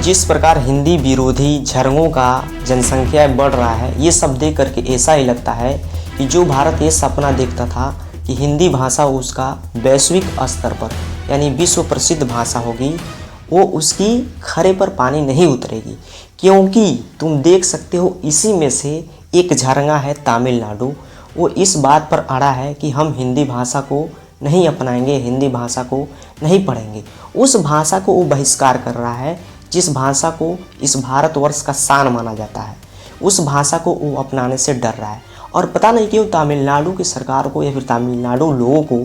जिस प्रकार हिंदी विरोधी झरनों का जनसंख्या बढ़ रहा है, ये सब देख करके ऐसा ही लगता है कि जो भारत ये सपना देखता था कि हिंदी भाषा उसका वैश्विक स्तर पर यानी विश्व प्रसिद्ध भाषा होगी, वो उसकी खरे पर पानी नहीं उतरेगी। क्योंकि तुम देख सकते हो इसी में से एक झरना है तमिलनाडु, वो इस बात पर अड़ा है कि हम हिंदी भाषा को नहीं अपनाएंगे, हिंदी भाषा को नहीं पढ़ेंगे। उस भाषा को वो बहिष्कार कर रहा है जिस भाषा को इस भारतवर्ष का शान माना जाता है, उस भाषा को वो अपनाने से डर रहा है। और पता नहीं क्यों तमिलनाडु की सरकार को या फिर तमिलनाडु लोगों को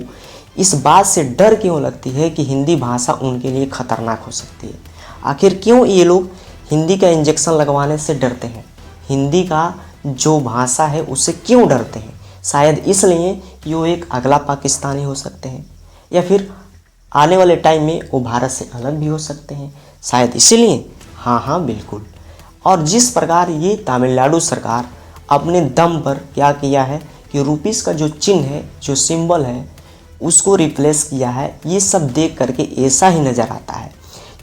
इस बात से डर क्यों लगती है कि हिंदी भाषा उनके लिए खतरनाक हो सकती है। आखिर क्यों ये लोग हिंदी का इंजेक्शन लगवाने से डरते हैं, हिंदी का जो भाषा है उससे क्यों डरते हैं? शायद इसलिए कि वो एक अगला पाकिस्तानी हो सकते हैं, या फिर आने वाले टाइम में वो भारत से अलग भी हो सकते हैं, शायद इसीलिए। हाँ बिल्कुल। और जिस प्रकार ये तमिलनाडु सरकार अपने दम पर क्या किया है कि रुपीस का जो चिन्ह है, जो सिंबल है, उसको रिप्लेस किया है, ये सब देख करके ऐसा ही नज़र आता है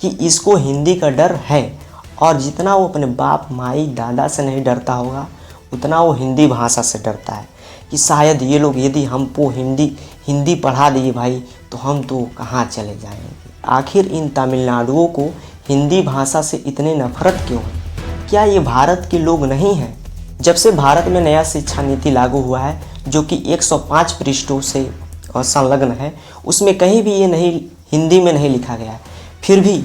कि इसको हिंदी का डर है। और जितना वो अपने बाप माई दादा से नहीं डरता होगा, उतना वो हिंदी भाषा से डरता है कि शायद ये लोग यदि हमको हिंदी पढ़ा दिए भाई तो हम तो कहाँ चले जाएंगे। आखिर इन तमिलनाडुओं को हिंदी भाषा से इतने नफरत क्यों है? क्या ये भारत के लोग नहीं हैं? जब से भारत में नया शिक्षा नीति लागू हुआ है, जो कि 105 पृष्ठों से संलग्न है, उसमें कहीं भी ये नहीं हिंदी में नहीं लिखा गया है। फिर भी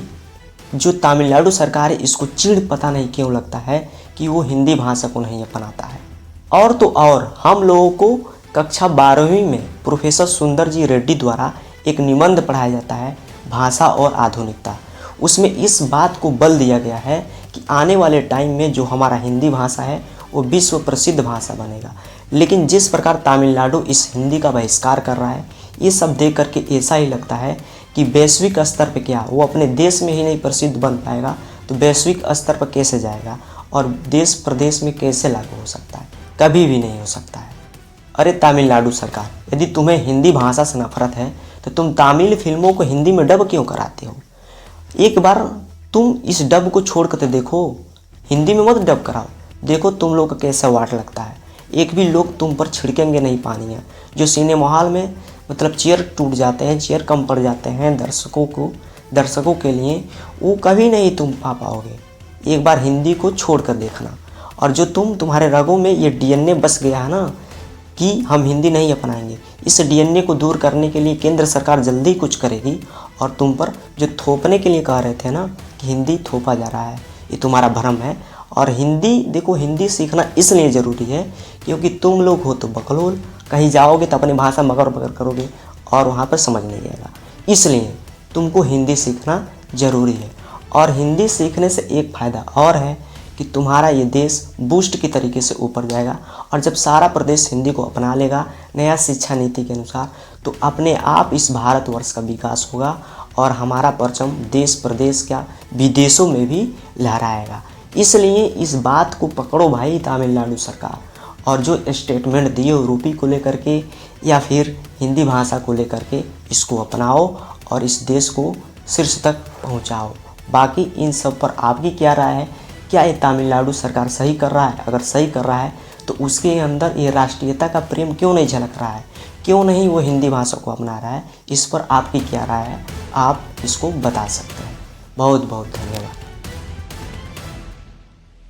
जो तमिलनाडु सरकार है, इसको चिढ़ पता नहीं क्यों लगता है कि वो हिंदी भाषा को नहीं अपनाता है। और तो और हम लोगों को कक्षा 12वीं में प्रोफेसर सुंदर जी रेड्डी द्वारा एक निबंध पढ़ाया जाता है, भाषा और आधुनिकता। उसमें इस बात को बल दिया गया है कि आने वाले टाइम में जो हमारा हिंदी भाषा है वो विश्व प्रसिद्ध भाषा बनेगा। लेकिन जिस प्रकार तमिलनाडु इस हिंदी का बहिष्कार कर रहा है, ये सब देख करके ऐसा ही लगता है कि वैश्विक स्तर पर क्या वो अपने देश में ही नहीं प्रसिद्ध बन पाएगा तो वैश्विक स्तर पर कैसे जाएगा, और देश प्रदेश में कैसे लागू हो सकता है? कभी भी नहीं हो सकता है। अरे तमिलनाडु सरकार, यदि तुम्हें हिंदी भाषा से नफरत है तो तुम तमिल फिल्मों को हिंदी में डब क्यों कराते हो? एक बार तुम इस डब को छोड़ कर देखो, हिंदी में मत डब कराओ, देखो तुम लोग का कैसा वाट लगता है। एक भी लोग तुम पर छिड़केंगे नहीं पानी है। जो सिनेमा हॉल में मतलब चेयर टूट जाते हैं, चेयर कम पड़ जाते हैं दर्शकों के लिए, वो कभी नहीं तुम पा पाओगे। एक बार हिंदी को छोड़ कर देखना। और जो तुम्हारे रगों में ये डीएनए बस गया है ना कि हम हिंदी नहीं अपनाएंगे, इस डीएनए को दूर करने के लिए केंद्र सरकार जल्दी कुछ करेगी। और तुम पर जो थोपने के लिए कह रहे थे ना कि हिंदी थोपा जा रहा है, ये तुम्हारा भ्रम है। और हिंदी देखो, हिंदी सीखना इसलिए ज़रूरी है क्योंकि तुम लोग हो तो बकलोल, कहीं जाओगे तो अपनी भाषा मगर बगर करोगे और वहाँ पर समझ नहीं आएगा। इसलिए तुमको हिंदी सीखना ज़रूरी है। और हिंदी सीखने से एक फ़ायदा और है कि तुम्हारा ये देश बूस्ट की तरीके से ऊपर जाएगा। और जब सारा प्रदेश हिंदी को अपना लेगा नया शिक्षा नीति के अनुसार, तो अपने आप इस भारतवर्ष का विकास होगा और हमारा परचम देश प्रदेश क्या विदेशों में भी लहराएगा। इसलिए इस बात को पकड़ो भाई तमिलनाडु सरकार, और जो स्टेटमेंट दिए हो रूपी को लेकर के या फिर हिंदी भाषा को लेकर के, इसको अपनाओ और इस देश को शीर्ष तक पहुंचाओ। बाकी इन सब पर आपकी क्या राय है? क्या ये तमिलनाडु सरकार सही कर रहा है? अगर सही कर रहा है तो उसके अंदर ये राष्ट्रीयता का प्रेम क्यों नहीं झलक रहा है? क्यों नहीं वो हिंदी भाषा को अपना रहा है? इस पर आपकी क्या राय है? आप इसको बता सकते हैं। बहुत बहुत धन्यवाद।